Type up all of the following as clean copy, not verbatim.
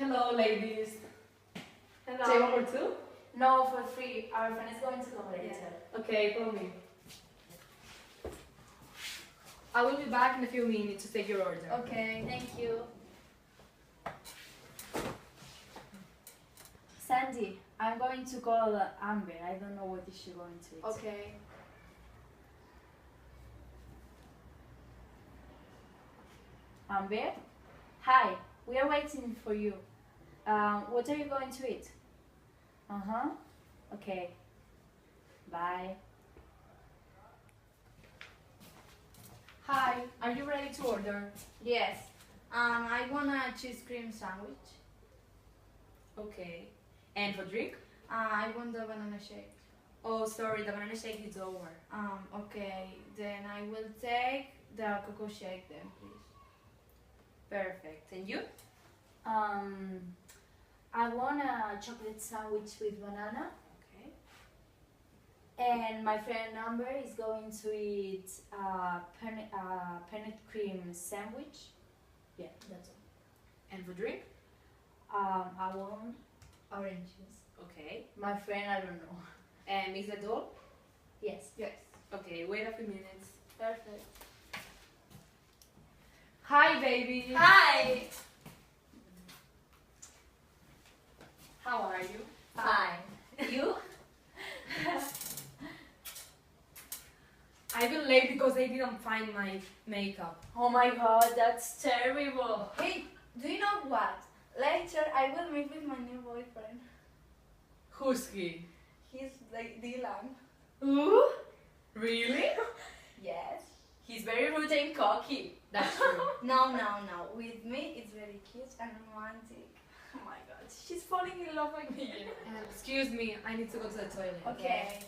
Hello, ladies. Hello. Table for two? No, for free. Our friend is going to come later. Okay, follow me. I will be back in a few minutes to take your order. Okay, thank you. Sandy, I'm going to call Amber. I don't know what is she going to eat. Okay. Amber? Hi, we are waiting for you. What are you going to eat? Uh-huh. Okay. Bye. Hi, are you ready to order? Yes. I want a cheese cream sandwich. Okay. And for drink? I want the banana shake. Oh, sorry, the banana shake is over. Okay. Then I will take the cocoa shake then, please. Perfect. And you? I want a chocolate sandwich with banana. Okay. And my friend Amber is going to eat a penne cream sandwich. Yeah, that's all. And for drink? I want orange juice. Okay. My friend, I don't know. And is that all? Yes. Yes. Okay, wait a few minutes. Perfect. Hi, baby. Hi. How are you? Fine. You? I've been late because I didn't find my makeup. Oh my god, that's terrible. Hey, do you know what? Later I will meet with my new boyfriend. Who's he? He's like Dylan. Ooh? Really? Yes. He's very rude and cocky. That's true. No. With me it's very cute and romantic. Oh my god, she's falling in love with me. Excuse me, I need to go to the toilet. Okay.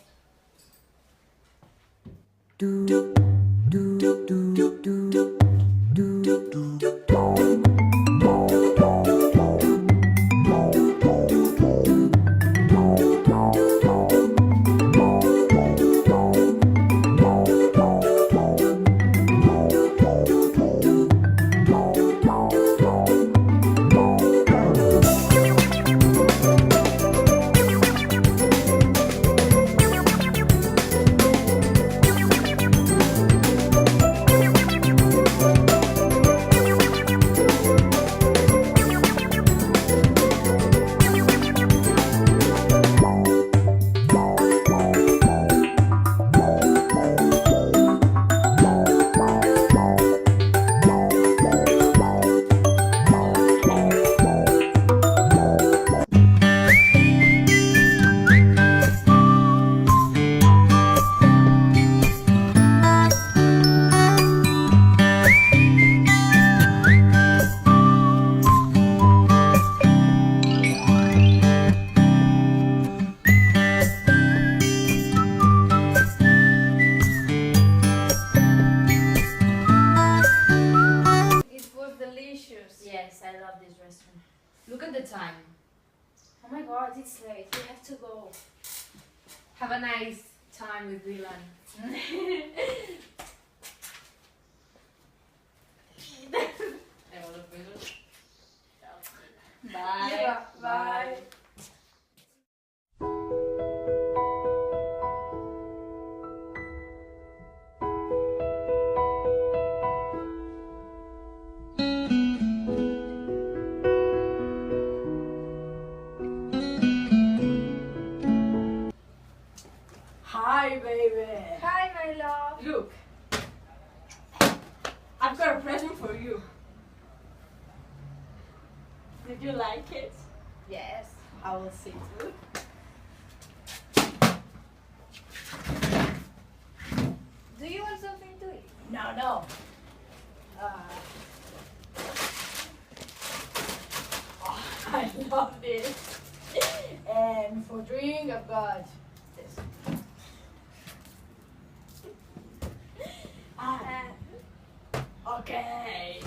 It was delicious. Yes, I love this restaurant. Look at the time. Oh my god, it's late. We have to go. Have a nice time with Dylan. Bye. Yeah, bye. Hi, baby. Hi, my love. Look, I've got a present for you. Did you like it? Yes. I will see too. Do you want something to eat? No. I love this. And for drink, I've got this. Okay.